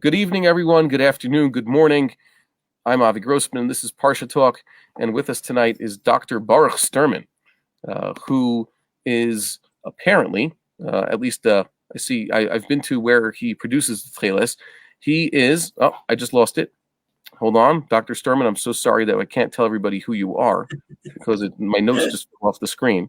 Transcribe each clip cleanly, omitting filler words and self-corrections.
Good evening, everyone. Good afternoon. Good morning. I'm Avi Grossman. This is Parsha Talk, and with us tonight is Dr. Baruch Sterman, who is apparently, at least I see, I've been to where he produces the Tcheles. He is, I just lost it. Hold on. Dr. Sterman, I'm so sorry that I can't tell everybody who you are because my notes just fell off the screen.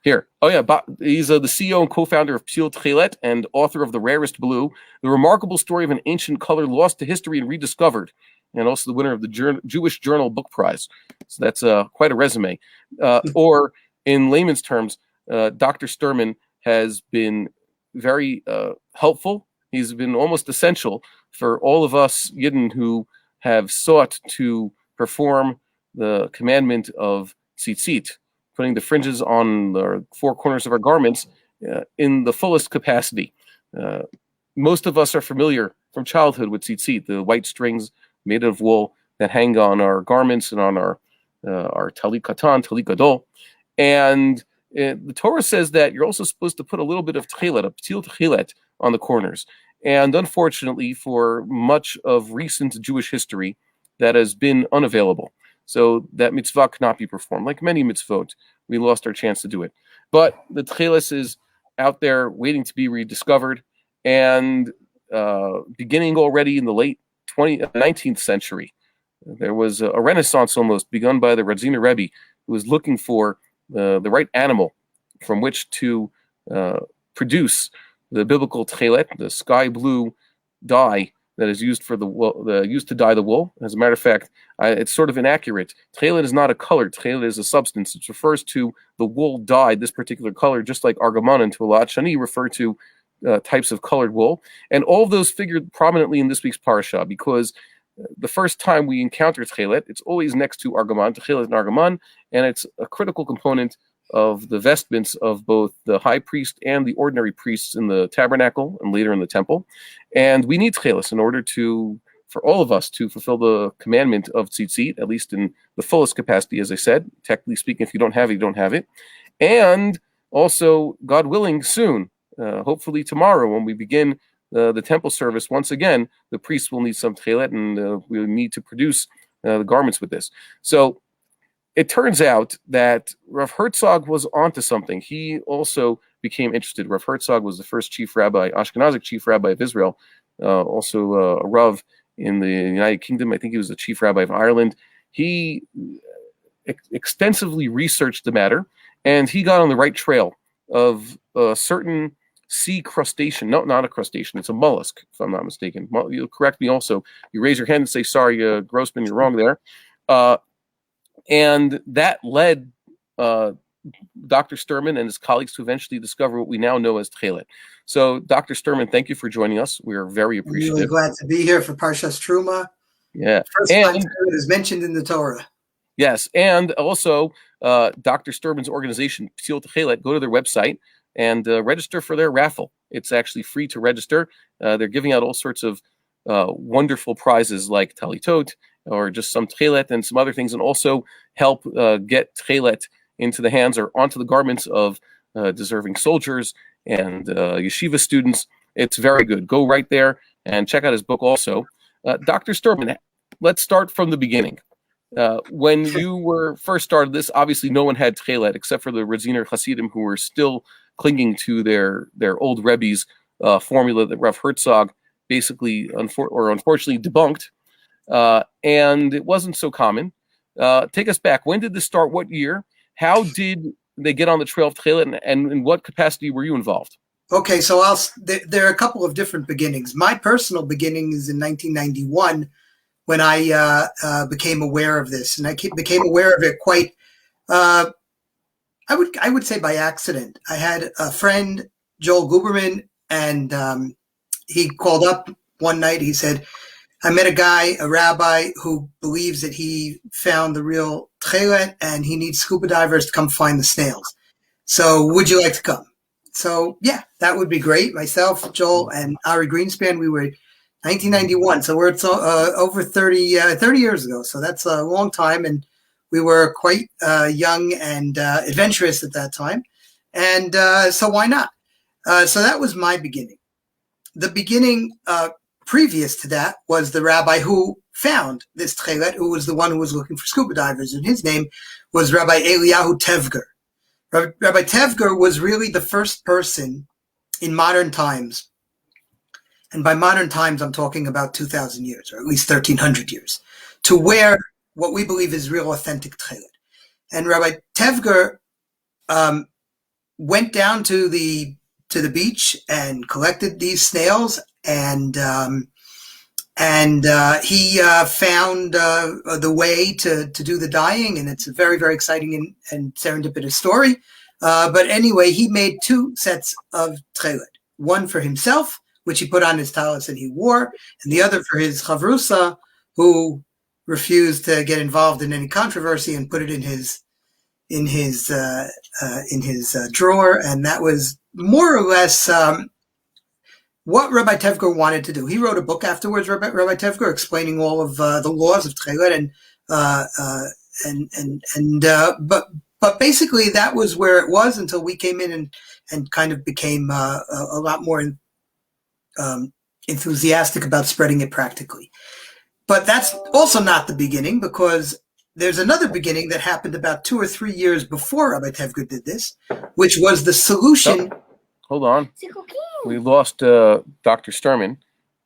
Here. Oh, yeah. He's the CEO and co-founder of Ptil Tekhelet and author of The Rarest Blue, the remarkable story of an ancient color lost to history and rediscovered, and also the winner of the Jewish Journal Book Prize. So that's quite a resume. Or in layman's terms, Dr. Sterman has been very helpful. He's been almost essential for all of us Yidden who have sought to perform the commandment of tzitzit, putting the fringes on the four corners of our garments in the fullest capacity. Most of us are familiar from childhood with tzitzit, the white strings made of wool that hang on our garments and on our talit katan, talit gadol. And the Torah says that you're also supposed to put a little bit of Tekhelet, a Ptil Tekhelet, on the corners. And unfortunately, for much of recent Jewish history, that has been unavailable. So that mitzvah cannot be performed. Like many mitzvot, we lost our chance to do it. But the Tekheles is out there waiting to be rediscovered. And beginning already in the late 19th century, there was a renaissance almost begun by the Rabbi, who was looking for the right animal from which to produce the biblical Tekhelet, the sky blue dye that is used for used to dye the wool. As a matter of fact, it's sort of inaccurate. Tekhelet is not a color. Tekhelet is a substance. It refers to the wool dyed this particular color, just like argaman and tualat shani refer to types of colored wool. And all of those figured prominently in this week's parasha because the first time we encounter Tekhelet, it's always next to argaman, Tekhelet and argaman, and it's a critical component of the vestments of both the high priest and the ordinary priests in the tabernacle and later in the temple. And we need Tekhelet in order for all of us to fulfill the commandment of tzitzit, at least in the fullest capacity, as I said. Technically speaking, if you don't have it, you don't have it. And also, God willing, soon, hopefully tomorrow, when we begin the temple service, once again, the priests will need some Tekhelet, and we will need to produce the garments with this. So it turns out that Rav Herzog was onto something. He also became interested. Rav Herzog was the first chief rabbi, Ashkenazic chief rabbi of Israel, also a Rav in the United Kingdom. I think he was the chief rabbi of Ireland. He extensively researched the matter, and he got on the right trail of a certain sea crustacean. No, not a crustacean. It's a mollusk, if I'm not mistaken. You'll correct me also. You raise your hand and say, sorry, Grossman, you're wrong there. And that led Dr. Sterman and his colleagues to eventually discover what we now know as Tekhelet. So, Dr. Sterman, thank you for joining us. We are very appreciative. Really glad to be here for Parshas Teruma. Yeah. First time it is mentioned in the Torah. Yes, and also Dr. Sterman's organization, Ptil Tekhelet, go to their website and register for their raffle. It's actually free to register. They're giving out all sorts of wonderful prizes like talitot, or just some Tekhelet and some other things, and also help get Tekhelet into the hands or onto the garments of deserving soldiers and yeshiva students. It's very good. Go right there and check out his book also. Dr. Sterman, let's start from the beginning. When you were first started this, obviously no one had Tekhelet except for the Radziner Hasidim, who were still clinging to their old Rebbe's formula that Rav Herzog basically unfortunately debunked. And it wasn't so common. Take us back. When did this start? What year? How did they get on the trail of Tekhelet, and in what capacity were you involved? Okay, so there are a couple of different beginnings. My personal beginning is in 1991 when I became aware of this, and I became aware of it quite, I would say by accident. I had a friend, Joel Guberman, and he called up one night. He said, I met a guy, a rabbi, who believes that he found the real Tekhelet and he needs scuba divers to come find the snails. So would you like to come? So yeah, that would be great. Myself, Joel, and Ari Greenspan, we were 1991. So we're over 30 years ago. So that's a long time. And we were quite young and adventurous at that time. And so why not? So that was my beginning. The beginning previous to that was the rabbi who found this Tekhelet, who was the one who was looking for scuba divers, and his name was Rabbi Eliyahu Tevger. Rabbi Tevger was really the first person in modern times, and by modern times I'm talking about 2,000 years, or at least 1,300 years, to wear what we believe is real authentic Tekhelet. And Rabbi Tevger went down to the beach and collected these snails, and he found the way to do the dyeing, and it's a very, very exciting and serendipitous story. But anyway, he made 2 sets of Tekhelet, one for himself, which he put on his talis and he wore, and the other for his chavrusa, who refused to get involved in any controversy and put it in his drawer. And that was more or less what Rabbi Tevger wanted to do. He wrote a book afterwards, Rabbi Tevger, explaining all of the laws of Tekhelet, but basically that was where it was until we came in and kind of became a lot more enthusiastic about spreading it practically. But that's also not the beginning, because there's another beginning that happened about 2 or 3 years before Rabbi Tevger did this, which was the solution. Oh, hold on. We lost Dr. Sterman,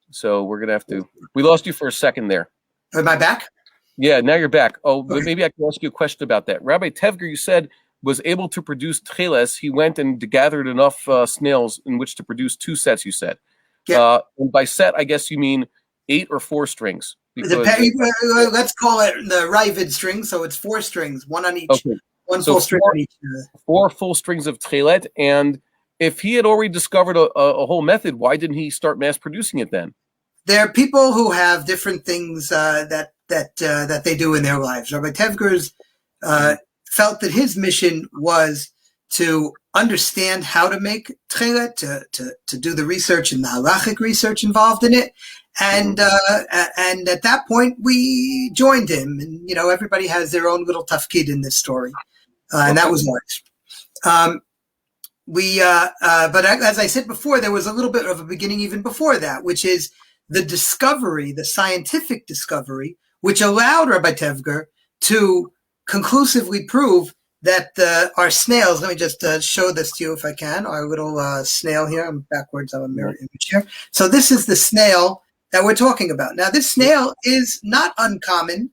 so we're going to have to... We lost you for a second there. Am I back? Yeah, now you're back. Oh, okay. Maybe I can ask you a question about that. Rabbi Tevger, you said, was able to produce Tekhelet. He went and gathered enough snails in which to produce 2 sets, you said. Yeah. And by set, I guess you mean 8 or 4 strings. Let's call it the Ravid string, so it's 4 strings, one on each. Okay. One full string on each. 4 full strings of Tekhelet. And if he had already discovered a whole method, why didn't he start mass producing it then? There are people who have different things that they do in their lives. Rabbi Tevger's felt that his mission was to understand how to make Tekhelet, to do the research and the halachic research involved in it. And at that point, we joined him. And, everybody has their own little tafkid in this story. And that was ours. But as I said before, there was a little bit of a beginning even before that, which is the discovery, the scientific discovery, which allowed Rabbi Tevger to conclusively prove that our snails, let me just show this to you if I can, our little snail here. I'm backwards on a mirror image here. So this is the snail that we're talking about. Now, this snail is not uncommon,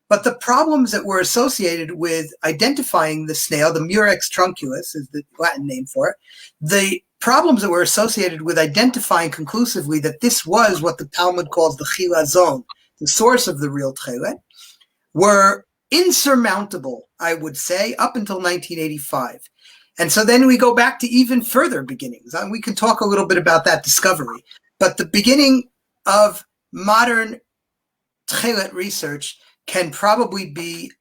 but the problems that were associated with identifying the snail, the Murex trunculus is the Latin name for it, the problems that were associated with identifying conclusively that this was what the Talmud calls the chilazon, the source of the real Tekhelet, were insurmountable, I would say, up until 1985. And so then we go back to even further beginnings. And we can talk a little bit about that discovery. But the beginning of modern Tekhelet research can probably be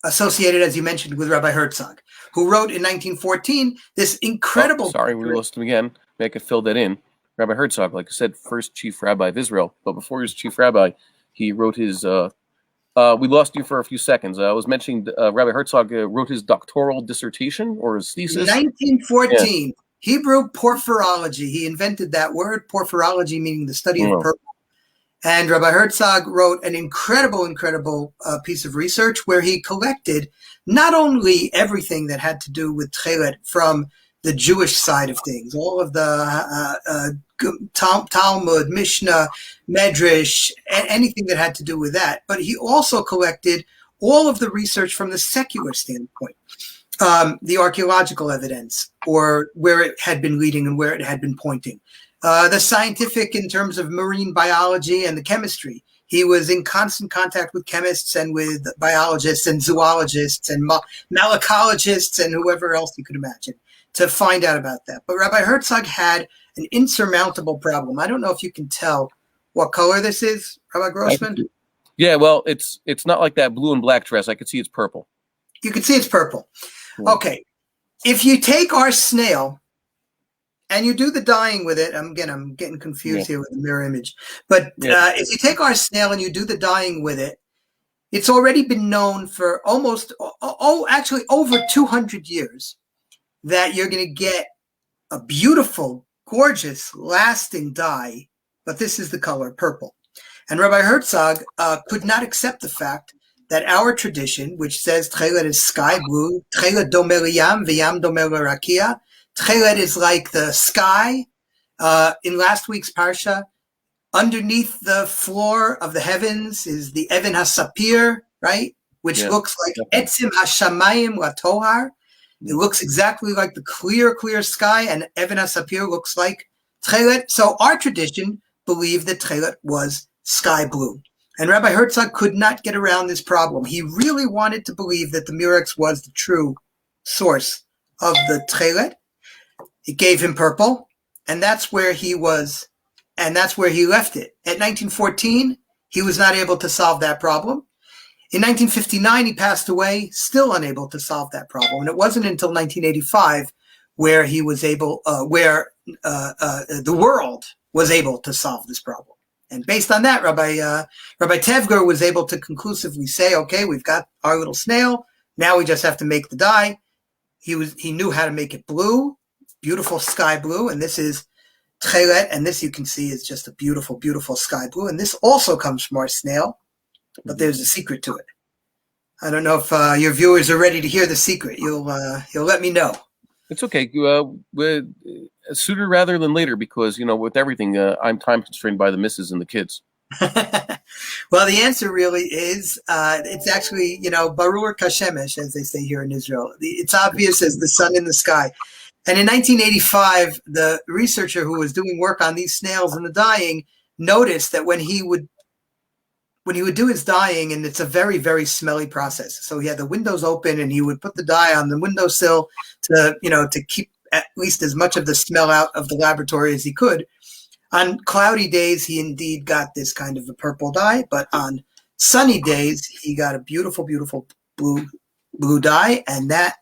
associated, as you mentioned, with Rabbi Herzog, who wrote in 1914 this incredible... Oh, sorry, we lost him again. Maybe I could fill that in. Rabbi Herzog, like I said, first chief rabbi of Israel. But before he was chief rabbi, he wrote his... we lost you for a few seconds. I was mentioning Rabbi Herzog wrote his doctoral dissertation or his thesis. 1914, yeah. Hebrew porphyrology. He invented that word, porphyrology, meaning the study of purple. And Rabbi Herzog wrote an incredible piece of research where he collected not only everything that had to do with Tekhelet from the Jewish side of things, all of the Talmud, Mishnah, Medrash, anything that had to do with that, but he also collected all of the research from the secular standpoint, the archaeological evidence, or where it had been leading and where it had been pointing. The scientific in terms of marine biology and the chemistry. He was in constant contact with chemists and with biologists and zoologists and malacologists and whoever else you could imagine to find out about that. But Rabbi Herzog had an insurmountable problem. I don't know if you can tell what color this is, Rabbi Grossman. Yeah, well, it's not like that blue and black dress. I could see it's purple. You can see it's purple. Okay. If you take our snail and you do the dyeing with it, I'm getting confused here with the mirror image. But if you take our snail and you do the dyeing with it, it's already been known for actually over 200 years that you're going to get a beautiful, gorgeous, lasting dye but this is the color purple. And Rabbi Herzog could not accept the fact that our tradition, which says Tekhelet is sky blue, Tekhelet domer liyam v'yam domer l'rakia, Tekhelet is like the sky. In last week's Parsha, underneath the floor of the heavens is the Even HaSapir, right? Which looks like Etzim HaShamayim LaTohar. It looks exactly like the clear, clear sky, and Even HaSapir looks like Tekhelet. So our tradition believed that Tekhelet was sky blue. And Rabbi Herzog could not get around this problem. He really wanted to believe that the Murex was the true source of the Tekhelet. It gave him purple, and that's where he was, and that's where he left it. At 1914, he was not able to solve that problem. In 1959, he passed away, still unable to solve that problem. And it wasn't until 1985 where he was able, the world was able to solve this problem. And based on that, Rabbi Tevger was able to conclusively say, okay, we've got our little snail. Now we just have to make the dye. He knew how to make it blue, beautiful sky blue. And this is Tekhelet. And this you can see is just a beautiful, beautiful sky blue. And this also comes from our snail, but there's a secret to it. I don't know if your viewers are ready to hear the secret. You'll let me know. It's okay. Sooner rather than later, because, with everything, I'm time constrained by the missus and the kids. Well, the answer really is, it's actually, Baruch Kashemesh, as they say here in Israel. It's obvious as the sun in the sky. And in 1985, the researcher who was doing work on these snails and the dyeing noticed that when he would do his dyeing, and it's a very, very smelly process. So he had the windows open and he would put the dye on the windowsill to keep at least as much of the smell out of the laboratory as he could. On cloudy days, he indeed got this kind of a purple dye, but on sunny days, he got a beautiful, beautiful blue dye. And that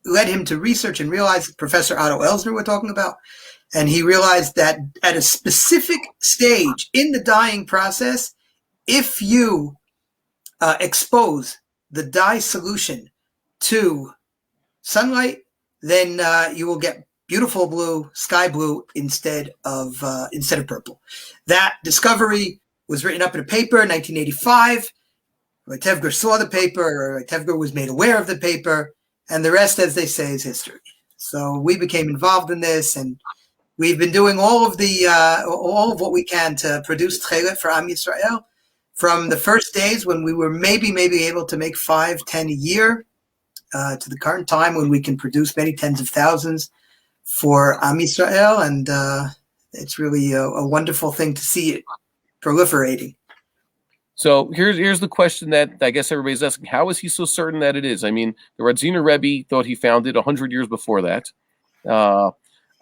led him to research and realize Professor Otto Elsner we're talking about. And he realized that at a specific stage in the dyeing process, if you expose the dye solution to sunlight, then you will get beautiful blue, sky blue instead of purple. That discovery was written up in a paper in 1985. Rabbi Tevger saw the paper. Rabbi Tevger was made aware of the paper, and the rest, as they say, is history. So we became involved in this, and we've been doing all of what we can to produce Tekhelet for Am Yisrael from the first days when we were maybe able to make 5-10 a year to the current time when we can produce many tens of thousands for Am Yisrael. And it's really a wonderful thing to see it proliferating. So here's the question that I guess everybody's asking. How is he so certain that it is? I mean, the Radziner Rebbe thought he found it 100 years before that.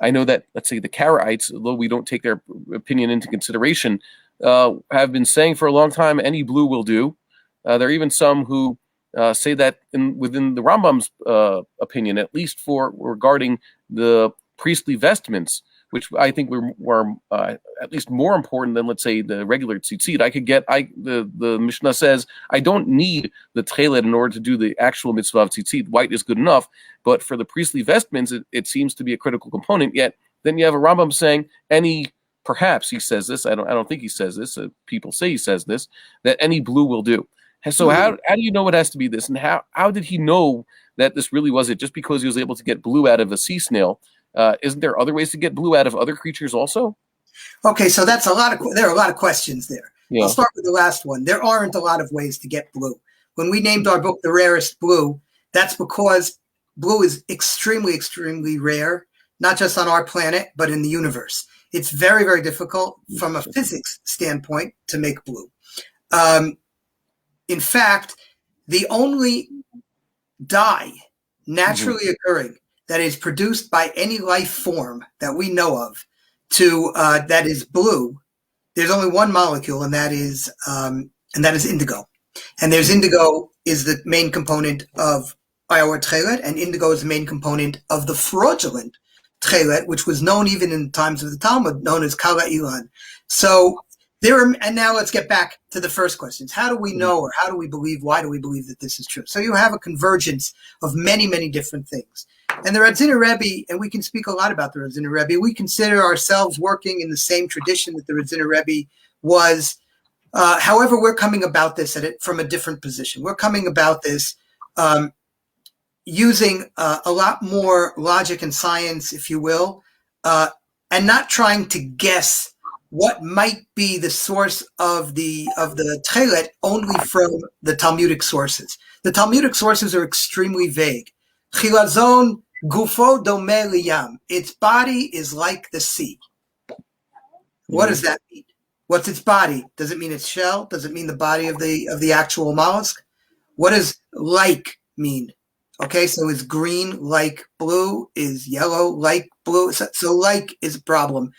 I know that, let's say, the Karaites, although we don't take their opinion into consideration, have been saying for a long time, any blue will do. There are even some who say that within the Rambam's opinion, at least regarding the priestly vestments, which I think were at least more important than, let's say, the regular tzitzit. The Mishnah says, I don't need the Tekhelet in order to do the actual mitzvah of tzitzit. White is good enough, but for the priestly vestments, it seems to be a critical component. Yet then you have a Rambam saying, perhaps he says this, I don't think he says this, people say he says this, that any blue will do. So how do you know it has to be this? And how did he know that this really was it? Just because he was able to get blue out of a sea snail, isn't there other ways to get blue out of other creatures also? Okay, so there are a lot of questions there. Yeah. I'll start with the last one. There aren't a lot of ways to get blue. When we named our book The Rarest Blue, that's because blue is extremely, extremely rare, not just on our planet, but in the universe. It's very, very difficult from a physics standpoint to make blue. In fact, the only dye naturally occurring that is produced by any life form that we know of that is blue, there's only one molecule, and that is indigo. And there's indigo is the main component of our Tekhelet, and indigo is the main component of the fraudulent Tekhelet, which was known even in the times of the Talmud, known as Kala Ilan. So and now let's get back to the first questions. How do we know, or how do we believe, why do we believe that this is true? So you have a convergence of many, many different things. And the Radziner Rebbe, and we can speak a lot about the Radziner Rebbe, we consider ourselves working in the same tradition that the Radziner Rebbe was. However, we're coming about this from a different position. We're coming about this using a lot more logic and science, if you will, and not trying to guess what might be the source of the Tekhelet only from the Talmudic sources. The Talmudic sources are extremely vague. Chilazon gufo domeh liyam. Its body is like the sea. What does that mean? What's its body? Does it mean its shell? Does it mean the body of the actual mollusk? What does like mean? Okay, so is green like blue? Is yellow like blue? So like is a problem.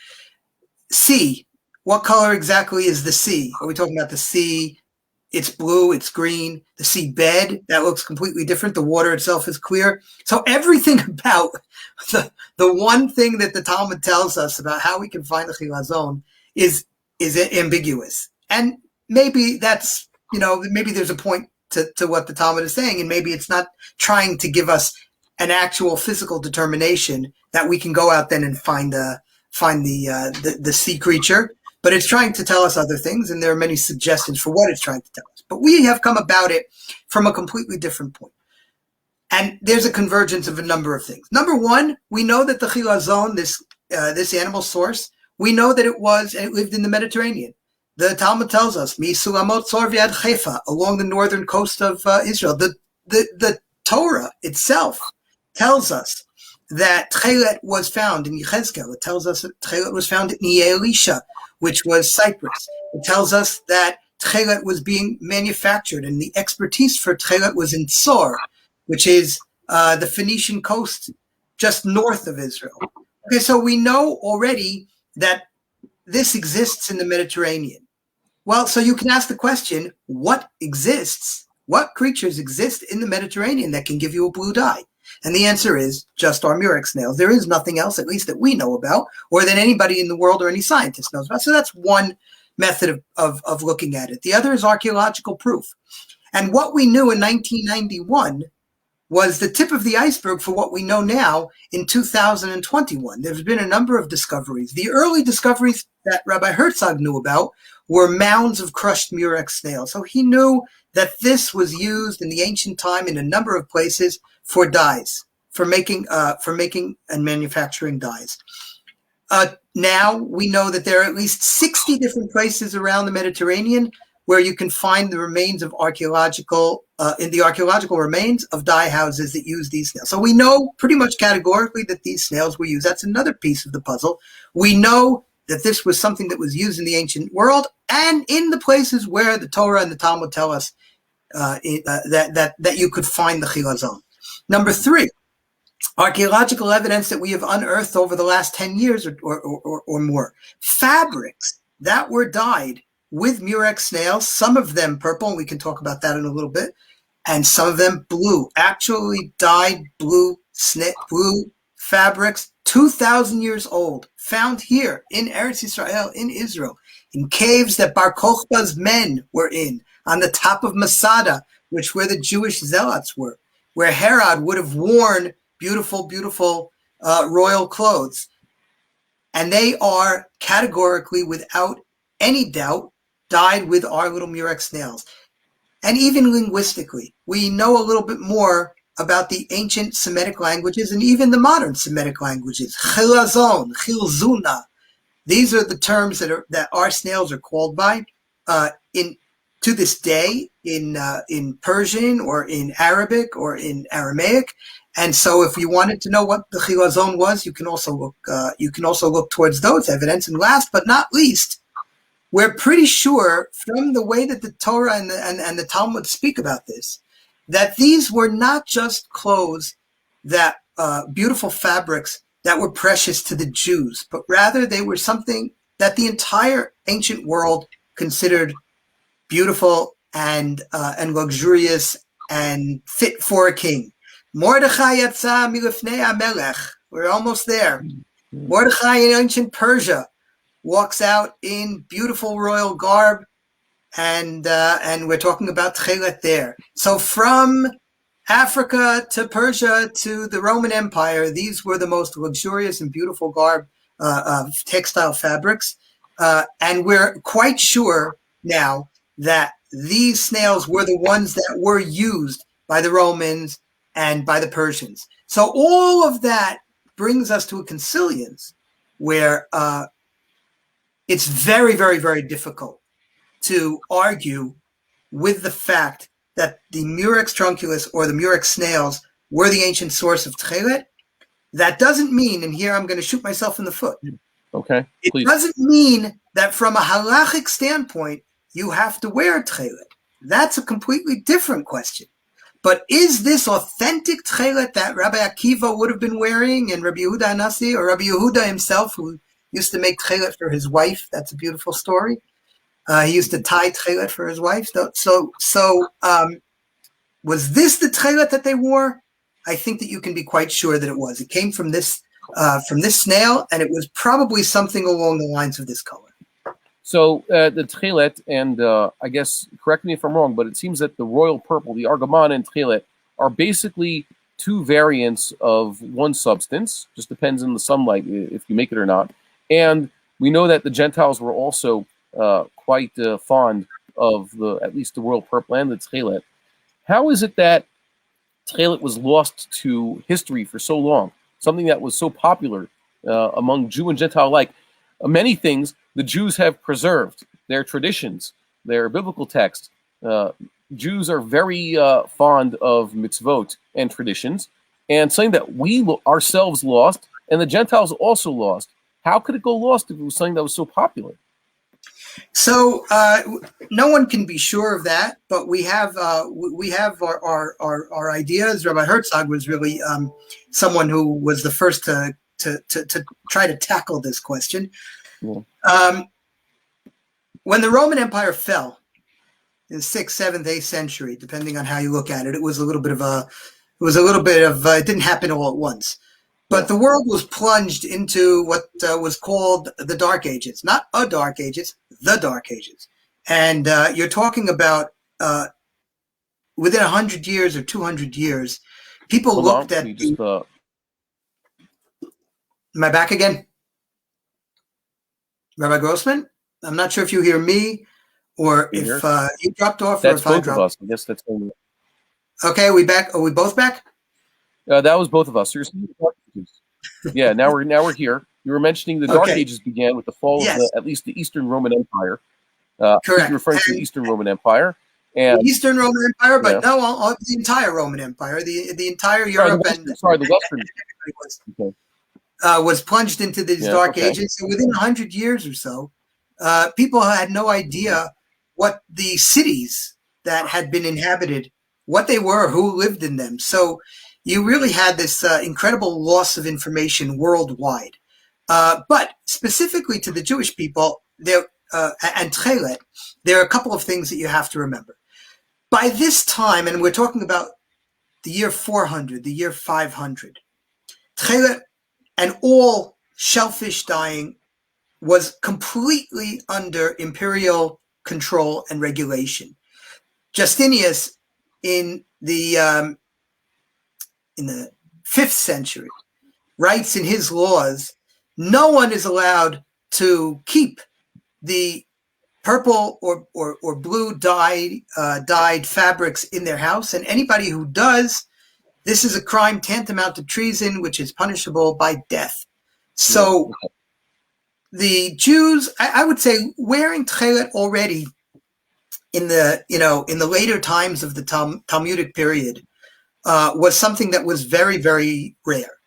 Sea. What color exactly is the sea? Are we talking about the sea? It's blue, it's green. The sea bed, that looks completely different. The water itself is clear. So everything about the one thing that the Talmud tells us about how we can find the chilazon is ambiguous. And maybe that's, maybe there's a point to what the Talmud is saying, and maybe it's not trying to give us an actual physical determination that we can go out then and find the sea creature, but it's trying to tell us other things, and there are many suggestions for what it's trying to tell us. But we have come about it from a completely different point. And there's a convergence of a number of things. Number one, we know that the chilazon, this animal source, we know that it lived in the Mediterranean. The Talmud tells us, Mi Sulamot Tzor V'Yad Haifa, along the northern coast of Israel. The Torah itself tells us that Tekhelet was found in Yechezkel. It tells us that Tekhelet was found in Elisha, which was Cyprus. It tells us that Tekhelet was being manufactured, and the expertise for Tekhelet was in Tzor, which is the Phoenician coast just north of Israel. Okay, so we know already that this exists in the Mediterranean. Well, so you can ask the question, what creatures exist in the Mediterranean that can give you a blue dye? And the answer is just our murex snails. There is nothing else, at least that we know about, or that anybody in the world or any scientist knows about. So that's one method of looking at it. The other is archaeological proof. And what we knew in 1991 was the tip of the iceberg for what we know now in 2021. There's been a number of discoveries. The early discoveries that Rabbi Herzog knew about were mounds of crushed murex snails. So he knew that this was used in the ancient time in a number of places for dyes, for making and manufacturing dyes. Now we know that there are at least 60 different places around the Mediterranean where you can find the remains of archaeological remains of dye houses that use these snails. So we know pretty much categorically that these snails were used. That's another piece of the puzzle. We know that this was something that was used in the ancient world and in the places where the Torah and the Talmud tell us that you could find the chilazon. Number three, archaeological evidence that we have unearthed over the last 10 years or more. Fabrics that were dyed with murex snails, some of them purple, and we can talk about that in a little bit, and some of them blue, actually dyed blue fabrics, 2,000 years old, found here in Eretz Yisrael, in Israel, in caves that Bar Kokhba's men were in, on the top of Masada, which where the Jewish zealots were, where Herod would have worn beautiful, beautiful royal clothes. And they are categorically, without any doubt, dyed with our little murex snails. And even linguistically, we know a little bit more about the ancient Semitic languages and even the modern Semitic languages. Chilazon, chilzuna. These are the terms that our snails are called by to this day in Persian or in Arabic or in Aramaic. And so if you wanted to know what the chilazon was, you can also look towards those evidence. And last but not least, we're pretty sure from the way that the Torah and the Talmud speak about this, that these were not just clothes that beautiful fabrics that were precious to the Jews, but rather they were something that the entire ancient world considered beautiful and luxurious and fit for a king. Mordechai yatsa milifnei hamelech. We're almost there. Mordechai in ancient Persia walks out in beautiful royal garb, and we're talking about Tekhelet there. So from Africa to Persia to the Roman Empire, these were the most luxurious and beautiful textile fabrics. And we're quite sure now that these snails were the ones that were used by the Romans and by the Persians. So all of that brings us to a consilience where it's very, very, very difficult to argue with the fact that the Murex trunculus or the Murex snails were the ancient source of Tekhelet. That doesn't mean, and here I'm going to shoot myself in the foot. Okay, please. It doesn't mean that from a halachic standpoint, you have to wear Tekhelet. That's a completely different question. But is this authentic Tekhelet that Rabbi Akiva would have been wearing and Rabbi Yehuda Hanassi, or Rabbi Yehuda himself, who used to make Tekhelet for his wife? That's a beautiful story. He used to tie Tekhelet for his wife. So was this the Tekhelet that they wore? I think that you can be quite sure that it was. It came from this snail, and it was probably something along the lines of this color. So the Tekhelet, and I guess, correct me if I'm wrong, but it seems that the royal purple, the argaman and Tekhelet, are basically two variants of one substance. Just depends on the sunlight if you make it or not. And we know that the Gentiles were also quite fond of at least the royal purple and the Tekhelet. How is it that Tekhelet was lost to history for so long? Something that was so popular among Jew and Gentile alike. Many things the Jews have preserved, their traditions, their biblical text. Jews are very fond of mitzvot and traditions, and something that we ourselves lost and the Gentiles also lost. How could it go lost if it was something that was so popular? So no one can be sure of that, but we have our ideas. Rabbi Herzog was really someone who was the first to try to tackle this question. Yeah. When the Roman Empire fell in the 6th, 7th, 8th century, depending on how you look at it, it didn't happen all at once. But the world was plunged into what was called the Dark Ages. Not a Dark Ages, the Dark Ages. And you're talking about within 100 years or 200 years, people looked at... Am I back again? Rabbi Grossman? I'm not sure if you hear me or if you dropped off or if I dropped. That's both of us. I guess that's... Okay, are we back? Are we both back? That was both of us. Yeah, now we're here. You were mentioning the Dark Ages began with the fall of at least the Eastern Roman Empire. Correct. You're referring to the Eastern Roman Empire. And the Eastern Roman Empire, but no, the entire Roman Empire, the entire Europe the Western was plunged into these Dark Ages. So within 100 years or so, people had no idea what the cities that had been inhabited, what they were, who lived in them. So you really had this incredible loss of information worldwide. But specifically to the Jewish people and Tekhelet, there are a couple of things that you have to remember. By this time, and we're talking about the year 400, the year 500, Tekhelet and all shellfish dyeing was completely under imperial control and regulation. Justinius in the 5th century writes in his laws, no one is allowed to keep the purple or blue dyed fabrics in their house, and anybody who does, this is a crime tantamount to treason, which is punishable by death. So the Jews, I would say, wearing Tekhelet already in the later times of the Talmudic period was something that was very, very rare.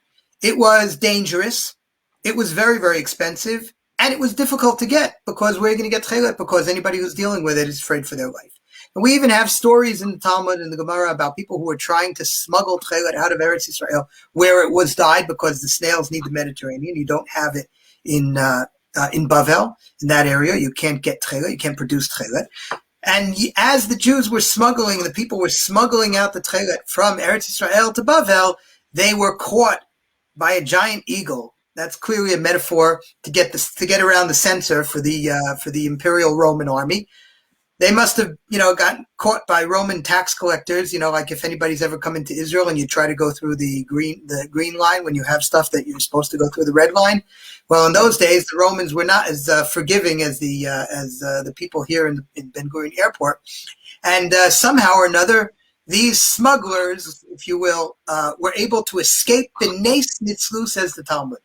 It was dangerous. It was very, very expensive. And it was difficult to get, because where are you going to get Tekhelet? Because anybody who's dealing with it is afraid for their life. And we even have stories in the Talmud and the Gemara about people who were trying to smuggle Tekhelet out of Eretz Israel, where it was dyed, because the snails need the Mediterranean. You don't have it in Bavel, in that area. You can't get Tekhelet. You can't produce Tekhelet. And as the Jews were smuggling, the people were smuggling out the Tekhelet from Eretz Israel to Bavel, they were caught by a giant eagle. That's clearly a metaphor to get around the censor for the Imperial Roman army. they must have, gotten caught by Roman tax collectors. Like if anybody's ever come into Israel and you try to go through the green line when you have stuff that you're supposed to go through the red line. Well, in those days, the Romans were not as forgiving as the people here in Ben Gurion Airport, and somehow or another, these smugglers, if you will, were able to escape b'nes nitzlu, says the Talmud.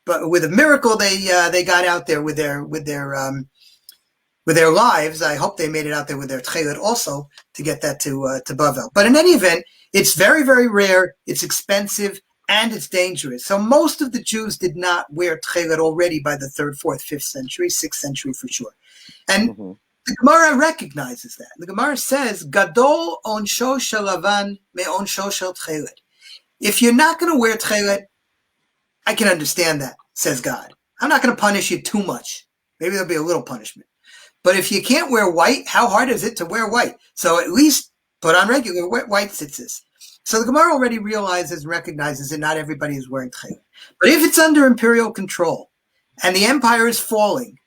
But with a miracle, they got out there with their lives. I hope they made it out there with their Tekhelet also to get that to Bavel. But in any event, it's very, very rare, it's expensive, and it's dangerous. So most of the Jews did not wear Tekhelet already by the 3rd, 4th, 5th century, 6th century for sure. And the Gemara recognizes that. The Gemara says, Gadol onsho shel Lavan me onsho shel Tekhelet. If you're not going to wear Tekhelet, I can understand that, says God. I'm not going to punish you too much. Maybe there'll be a little punishment. But if you can't wear white, how hard is it to wear white? So at least put on regular white tzitzis. So the Gemara already realizes and recognizes that not everybody is wearing Tekhelet. But if it's under imperial control and the empire is falling,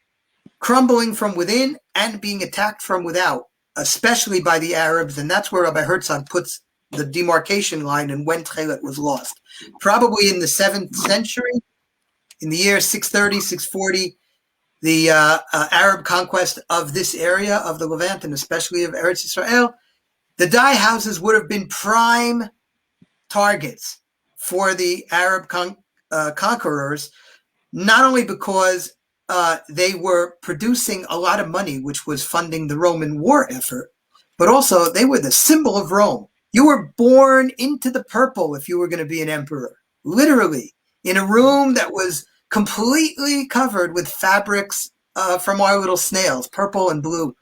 crumbling from within and being attacked from without, especially by the Arabs, and that's where Rabbi Herzog puts the demarcation line and when Tekhelet was lost. Probably in the 7th century, in the year 630, 640, the Arab conquest of this area of the Levant and especially of Eretz Yisrael, the dye houses would have been prime targets for the Arab conquerors, not only because they were producing a lot of money, which was funding the Roman war effort, but also they were the symbol of Rome. You were born into the purple if you were going to be an emperor, literally, in a room that was completely covered with fabrics from our little snails, purple and blue.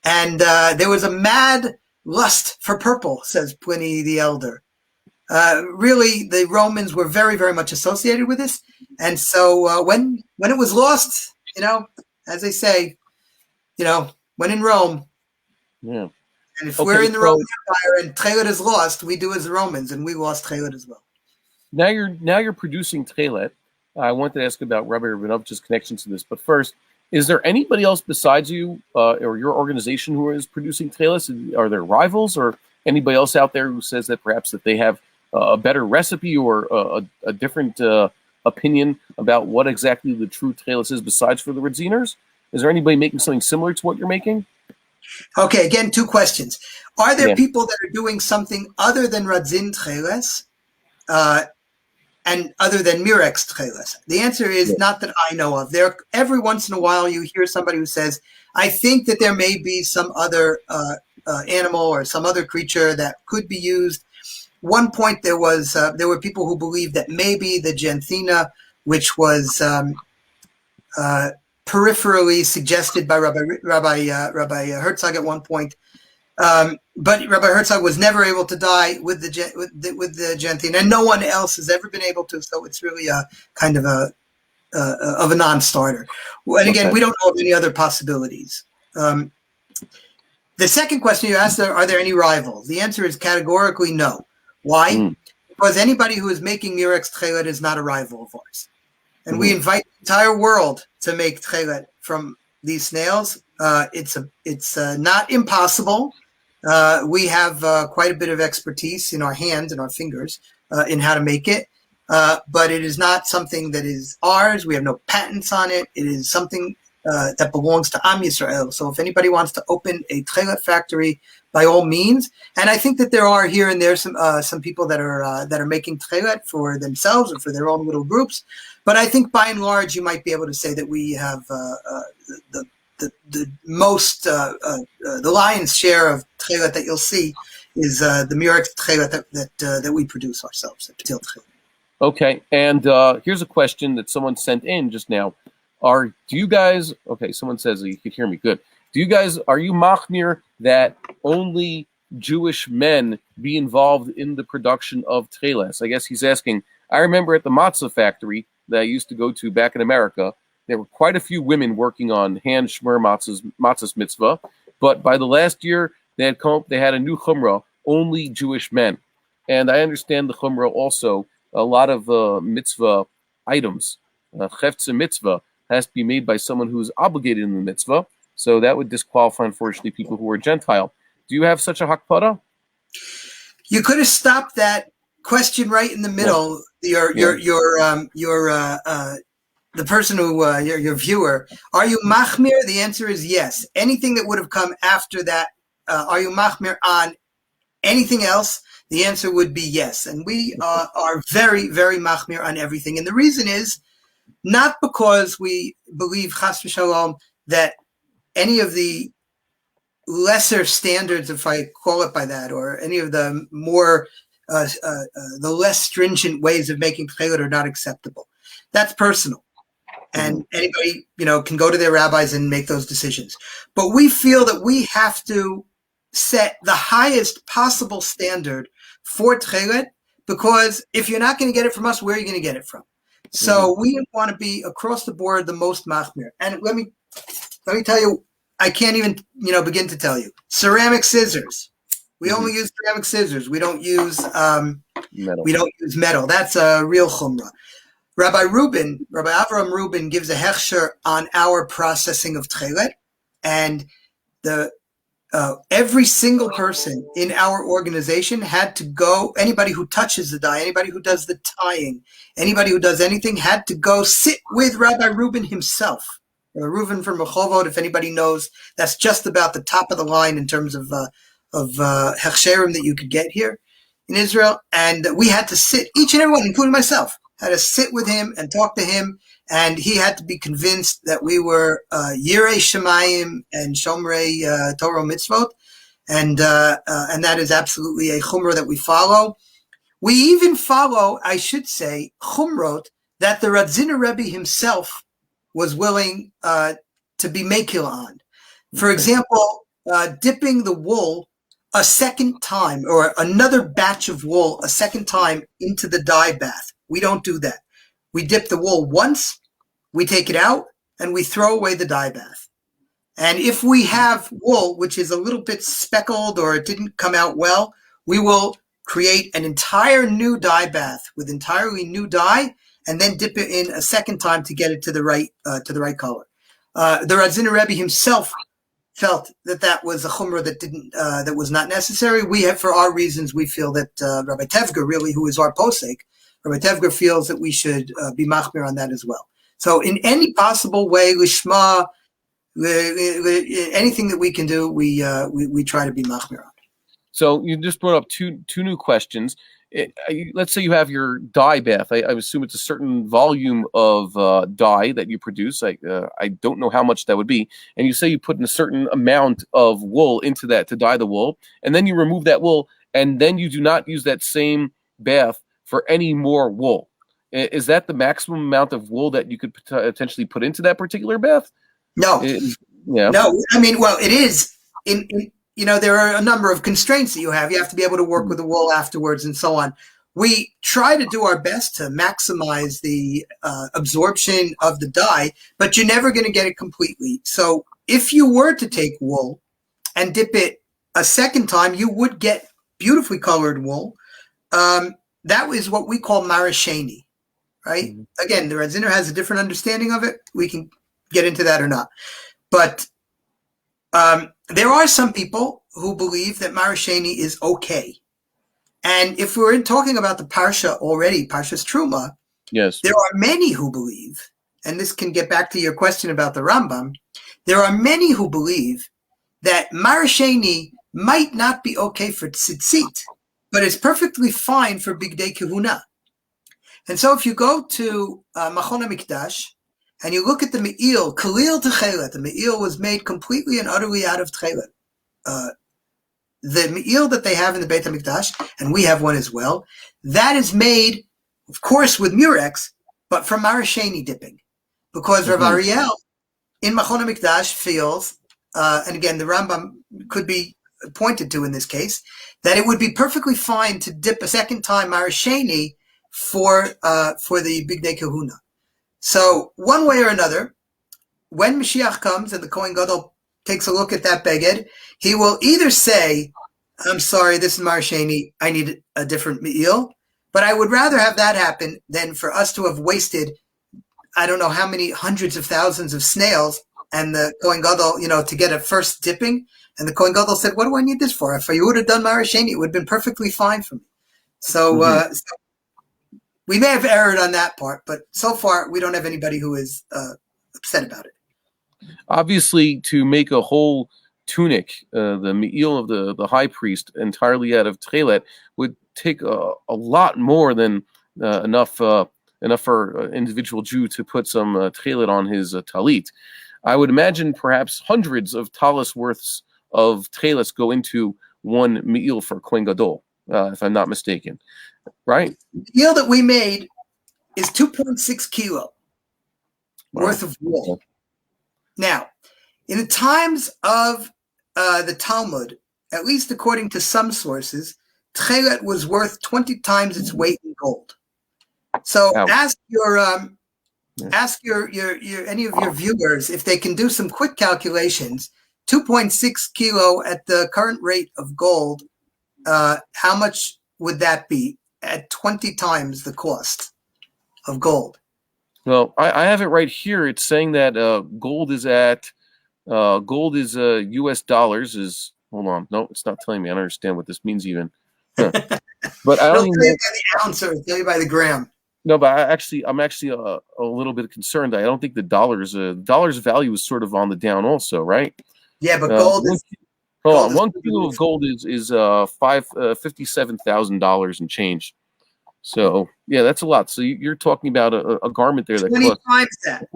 And there was a mad lust for purple, says Pliny the Elder. Really, the Romans were very, very much associated with this. And so when it was lost, as they say, when in Rome. Yeah. And if we're in the Roman Empire and Tekhelet is lost, we do as the Romans, and we lost Tekhelet as well. Now you're producing Tekhelet. I wanted to ask about Rabbi Rabinovич's connection to this, but first, is there anybody else besides you or your organization who is producing Tekhelet? Are there rivals or anybody else out there who says that perhaps that they have a better recipe or a different opinion about what exactly the true Tekhelet is besides for the Radziners? Is there anybody making something similar to what you're making? Okay, again, 2 questions. Are there people that are doing something other than Radzin Tekhelet and other than Mirex Tekhelet? The answer is not that I know of. Every once in a while you hear somebody who says, I think that there may be some other animal or some other creature that could be used. One point there were people who believed that maybe the Janthina, which was peripherally suggested by Rabbi Herzog at one point, but Rabbi Herzog was never able to die with the Janthina, and no one else has ever been able to. So it's really a kind of a non-starter. And again, we don't know of any other possibilities. The second question you asked, are there any rivals? The answer is categorically no. Why? Because anybody who is making Mirex Tekhelet is not a rival of ours. And we invite the entire world to make Tekhelet from these snails. It's not impossible. We have quite a bit of expertise in our hands and our fingers in how to make it. But it is not something that is ours. We have no patents on it. It is something that belongs to Am Yisrael. So if anybody wants to open a Tekhelet factory, by all means. And I think that there are here and there some people that are making Tekhelet for themselves or for their own little groups. But I think by and large, you might be able to say that we have the most, the lion's share of Tekhelet that you'll see is the Mirex Tekhelet that we produce ourselves at Ptil Tekhelet. Okay, and here's a question that someone sent in just now. Do you guys, someone says you could hear me, good. Are you machmir that only Jewish men be involved in the production of Tekhelet? I guess he's asking, I remember at the matzah factory that I used to go to back in America, there were quite a few women working on hand shmer matzahs mitzvah, but by the last year, they had a new chumrah, only Jewish men. And I understand the chumrah also, a lot of mitzvah items, cheftzah mitzvah, has to be made by someone who is obligated in the mitzvah. So that would disqualify, unfortunately, people who are Gentile. Do you have such a hakpada? You could have stopped that question right in the middle. The person who your viewer, are you machmir? The answer is yes. Anything that would have come after that, are you machmir on anything else? The answer would be yes. And we are very, very machmir on everything. And the reason is not because we believe chas v'shalom that any of the lesser standards, if I call it by that, or any of the more the less stringent ways of making Tekhelet are not acceptable. That's personal, and anybody can go to their rabbis and make those decisions. But we feel that we have to set the highest possible standard for Tekhelet, because if you're not going to get it from us, where are you going to get it from? So we want to be across the board the most machmir. And let me tell you, I can't even begin to tell you. Ceramic scissors. We only use ceramic scissors. We don't use metal. We don't use metal. That's a real chumrah. Rabbi Avraham Rubin gives a hechsher on our processing of Tekhelet, and every single person in our organization had to go. Anybody who touches the dye, anybody who does the tying, anybody who does anything had to go sit with Rabbi Rubin himself. Reuven from Rehovot, if anybody knows, that's just about the top of the line in terms of hechsherim that you could get here in Israel. And we had to sit, each and every one, including myself, had to sit with him and talk to him. And he had to be convinced that we were Yirei Shemayim and Shomrei Torah Mitzvot. And that is absolutely a chumrah that we follow. We even follow, I should say, chumrot that the Radziner Rebbe himself was willing to be mekil on. For example, dipping the wool a second time, or another batch of wool a second time into the dye bath. We don't do that. We dip the wool once, we take it out, and we throw away the dye bath. And if we have wool which is a little bit speckled or it didn't come out well, we will create an entire new dye bath with entirely new dye, and then dip it in a second time to get it to the right color. The Radziner Rebbe himself felt that was a chumrah that was not necessary. We have, for our reasons, we feel that Rabbi Tevger, really, who is our posek, Rabbi Tevger feels that we should be machmir on that as well. So in any possible way, lishma, anything that we can do, we try to be machmir on. So you just brought up two new questions. Let's say you have your dye bath. I assume it's a certain volume of dye that you produce. I don't know how much that would be. And you say you put in a certain amount of wool into that to dye the wool, and then you remove that wool, and then you do not use that same bath for any more wool. Is that the maximum amount of wool that you could potentially put into that particular bath? No. No. I mean, well, it is. There are a number of constraints that you have. You have to be able to work with the wool afterwards and so on. We try to do our best to maximize the absorption of the dye, but you're never going to get it completely. So if you were to take wool and dip it a second time, you would get beautifully colored wool. That is what we call marasheni, right? Mm-hmm. Again, the Radziner has a different understanding of it. We can get into that or not. But there are some people who believe that marasheni is okay. And if we're talking about the Parsha already, Parsha's Teruma, yes, there are many who believe, and this can get back to your question about the Rambam, there are many who believe that marasheni might not be okay for tzitzit, but it's perfectly fine for bigdei kehuna. And so if you go to Machon HaMikdash, and you look at the Me'il, Ptil Tekhelet, the Me'il was made completely and utterly out of Tekhelet. The Me'il that they have in the Beit HaMikdash, and we have one as well, that is made, of course, with murex, but from marasheni dipping. Because Rav Ariel in Machon HaMikdash feels, and again, the Rambam could be pointed to in this case, that it would be perfectly fine to dip a second time marasheni for the bigdei kehuna. So one way or another, when Mashiach comes and the Kohen Gadol takes a look at that beged, he will either say, I'm sorry, this is marasheni, I need a different me'il, but I would rather have that happen than for us to have wasted, I don't know how many hundreds of thousands of snails and the Kohen Gadol, to get a first dipping. And the Kohen Gadol said, "What do I need this for? If you would have done Marasheni, it would have been perfectly fine for me." So, so we may have erred on that part, but so far we don't have anybody who is upset about it. Obviously, to make a whole tunic, the me'il of the high priest entirely out of Tekhelet would take a lot more than enough for an individual Jew to put some Tekhelet on his talit. I would imagine perhaps hundreds of talis worths of Tekhelets go into one me'il for Kohen Gadol, if I'm not mistaken. Right? The meal that we made is 2.6 kilo worth of wool. Now, in the times of the Talmud, at least according to some sources, Tekhelet was worth 20 times its weight in gold. So ask your any of your viewers if they can do some quick calculations. 2.6 kilo at the current rate of gold, how much would that be at 20 times the cost of gold? Well, I have it right here. It's saying that gold is U.S. dollars is. Hold on, no, it's not telling me. I don't understand what this means even. Huh. But I don't even tell you by the ounce or tell you by the gram. No, but I'm actually a little bit concerned. I don't think the dollar's value is sort of on the down also, right? Yeah, but gold is. Hold on, 1 kilo of gold is $57,000 and change. So yeah, that's a lot. So you're talking about a garment there that 20 costs times that.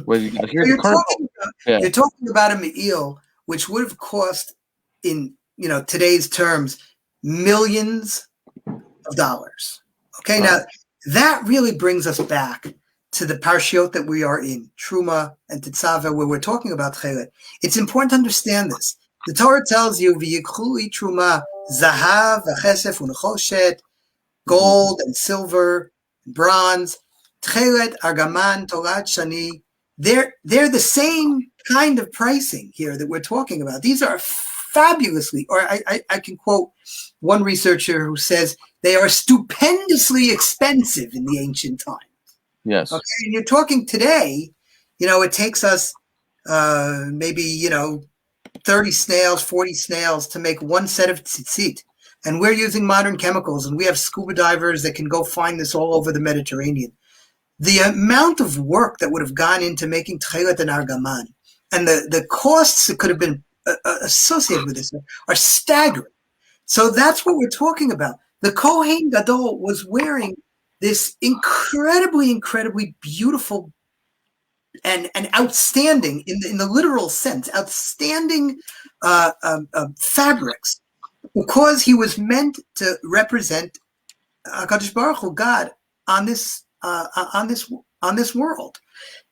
Well, you're talking about a me'il which would have cost, in today's terms, millions of dollars. Okay, now that really brings us back to the parshiot that we are in, Teruma and Tetzaveh, where we're talking about Tekhelet. It's important to understand this. The Torah tells you, "V'yikhu Teruma zahav v'chesef u'nechoshet," gold and silver, and bronze, Tekhelet, argaman, torat shani. They're the same kind of pricing here that we're talking about. These are fabulously, or I can quote one researcher who says they are stupendously expensive in the ancient times. Yes. Okay, and you're talking today, it takes us maybe 30 snails, 40 snails to make one set of tzitzit. And we're using modern chemicals, and we have scuba divers that can go find this all over the Mediterranean. The amount of work that would have gone into making Tekhelet and argaman, and the costs that could have been associated with this are staggering. So that's what we're talking about. The Kohen Gadol was wearing this incredibly, incredibly beautiful and outstanding, in the literal sense, outstanding fabrics, because he was meant to represent HaKadosh Baruch Hu, God, on this world.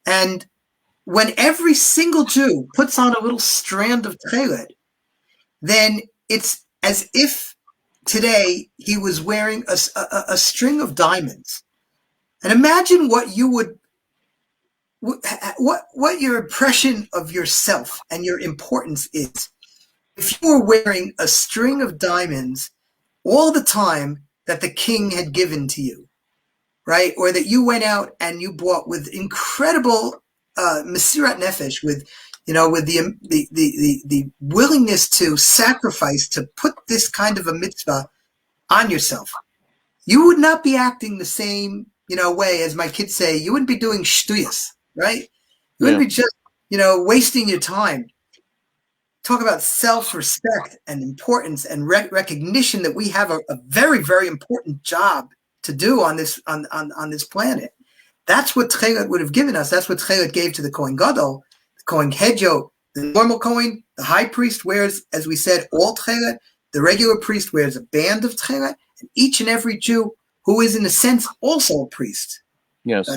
And when every single Jew puts on a little strand of Tekhelet, then it's as if today he was wearing a string of diamonds. And imagine what your impression of yourself and your importance is if you were wearing a string of diamonds all the time that the king had given to you, right? Or that you went out and you bought with incredible mesirat nefesh, with the willingness to sacrifice, to put this kind of a mitzvah on yourself. You would not be acting the same, way, as my kids say. You wouldn't be doing shtuyas, right? You wouldn't be just, wasting your time. Talk about self-respect and importance and recognition that we have a very, very important job to do on this planet. That's what Tekhelet would have given us. That's what Tekhelet gave to the Kohen Gadol, the Kohen Hedjo, the normal Kohen. The high priest wears, as we said, all Tekhelet. The regular priest wears a band of Tekhelet, and each and every Jew who is, in a sense, also a priest. Yes.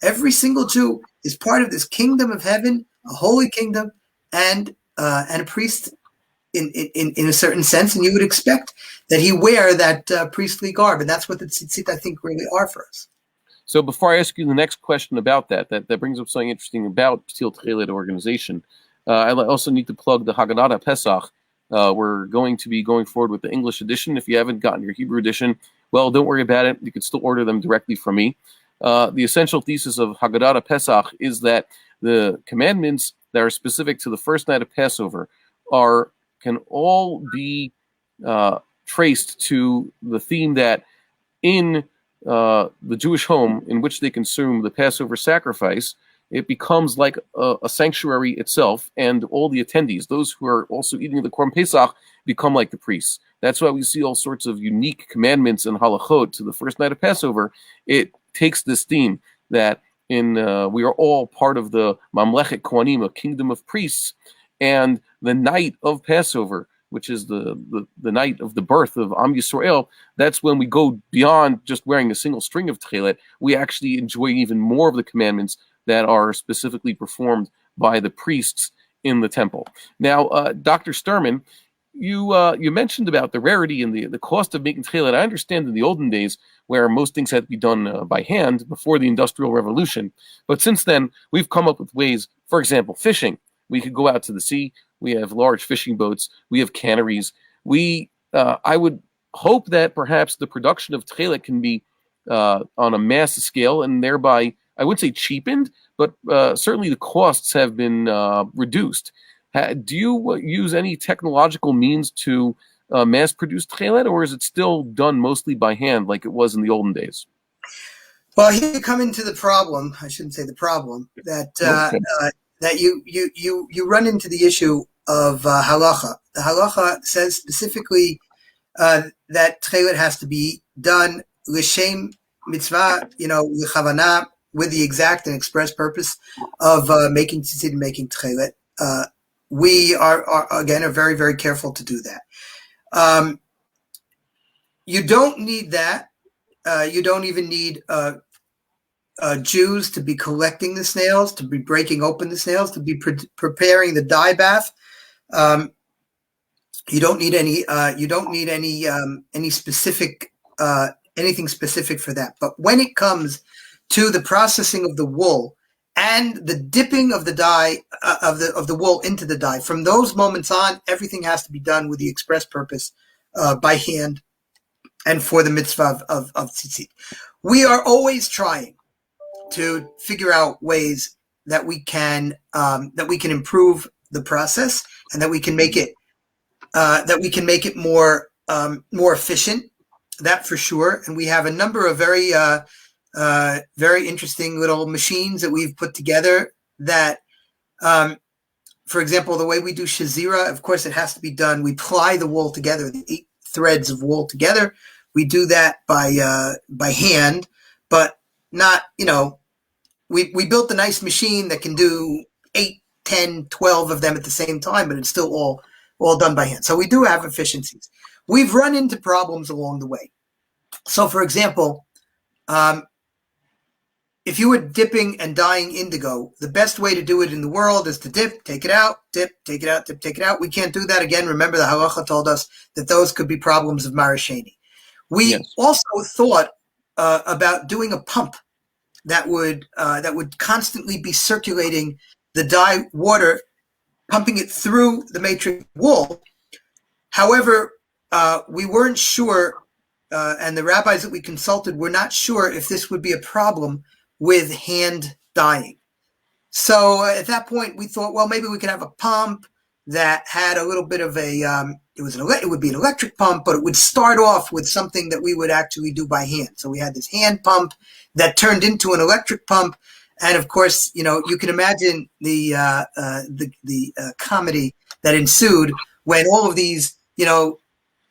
Every single Jew is part of this kingdom of heaven, a holy kingdom, and a priest in a certain sense. And you would expect that he wear that priestly garb, and that's what the tzitzit, I think, really are for us. So before I ask you the next question about that brings up something interesting about Ptil Tekhelet organization. I also need to plug the Haggadah Pesach. We're going to be going forward with the English edition. If you haven't gotten your Hebrew edition, well, don't worry about it. You can still order them directly from me. the essential thesis of Haggadah Pesach is that the commandments that are specific to the first night of Passover can all be traced to the theme that in the Jewish home in which they consume the Passover sacrifice, it becomes like a sanctuary itself, and all the attendees, those who are also eating the Korban Pesach, become like the priests. That's why we see all sorts of unique commandments and halachot to the first night of Passover. It takes this theme that we are all part of the Mamlechet Kohanim, a kingdom of priests, and the night of Passover, which is the night of the birth of Am Yisrael, that's when we go beyond just wearing a single string of Tekhelet. We actually enjoy even more of the commandments that are specifically performed by the priests in the temple. Now, Dr. Sterman, you mentioned about the rarity and the cost of making Tekhelet. I understand in the olden days where most things had to be done by hand before the Industrial Revolution. But since then, we've come up with ways, for example, fishing. We could go out to the sea. We have large fishing boats. We have canneries. I would hope that perhaps the production of Tekhelet can be on a mass scale, and thereby, I wouldn't say cheapened, but certainly the costs have been reduced. Do you use any technological means to mass produce Tekhelet, or is it still done mostly by hand like it was in the olden days? Well, here you come into the problem. I shouldn't say the problem that that you run into the issue of halacha. The halacha says specifically that Tekhelet has to be done l'shem mitzvah, l'chavana, with the exact and express purpose of making tzitzit and making Tekhelet. We are again very, very careful to do that. You don't need that. You don't even need Jews to be collecting the snails, to be breaking open the snails, to be preparing the dye bath. You don't need any. You don't need any specific anything specific for that. But when it comes to the processing of the wool and the dipping of the dye of the wool into the dye, from those moments on, everything has to be done with the express purpose by hand and for the mitzvah of tzitzit. We are always trying to figure out ways that we can improve the process and that we can make it more efficient. That for sure. And we have a number of very interesting little machines that we've put together that, for example, the way we do shazira, of course, it has to be done. We ply the wool together, the 8 threads of wool together. We do that by hand, but not, we built a nice machine that can do 8, 10, 12 of them at the same time, but it's still all done by hand. So we do have efficiencies. We've run into problems along the way. So, for example, if you were dipping and dyeing indigo, the best way to do it in the world is to dip, take it out, dip, take it out, dip, take it out. We can't do that again. Remember, the halacha told us that those could be problems of marasheni. We also thought about doing a pump that would constantly be circulating the dye water, pumping it through the matrix wool. However, we weren't sure, and the rabbis that we consulted were not sure if this would be a problem with hand dyeing. So at that point, we thought, well, maybe we could have a pump that had a little bit of a, it would be an electric pump, but it would start off with something that we would actually do by hand. So we had this hand pump that turned into an electric pump. And of course, you can imagine the comedy that ensued when all of these,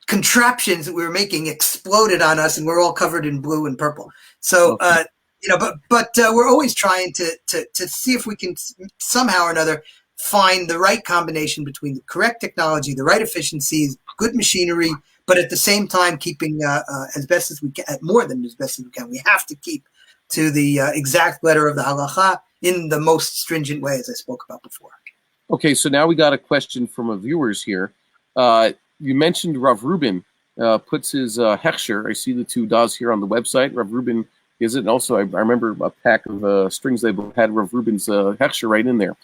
contraptions that we were making exploded on us, and we're all covered in blue and purple. So, but we're always trying to see if we can somehow or another find the right combination between the correct technology, the right efficiencies, good machinery, but at the same time keeping as best as we can, more than as best as we can. We have to keep to the exact letter of the halacha in the most stringent way, as I spoke about before. Okay, so now we got a question from a viewers here. You mentioned Rav Rubin puts his hechsher. I see the 2 dots here on the website. Rav Rubin is it, and also I remember a pack of strings they had Rav Rubin's hechsher right in there.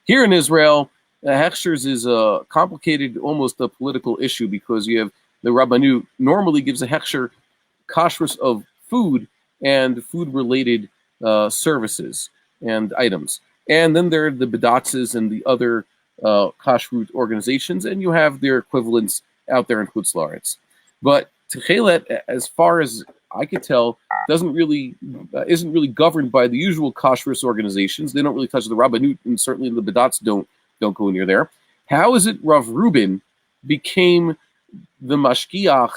Here in Israel, hechshers is complicated, almost a political issue, because you have the Rabbanu normally gives a hechsher kashrus of food and food-related services and items. And then there are the B'datzes and the other kashrut organizations, and you have their equivalents out there in Chutz La'aretz. But Tekhelet, as far as I could tell, isn't really governed by the usual kashrus organizations. They don't really touch the Rabbanut, and certainly the B'datz don't go near there. How is it Rav Reuben became the mashgiach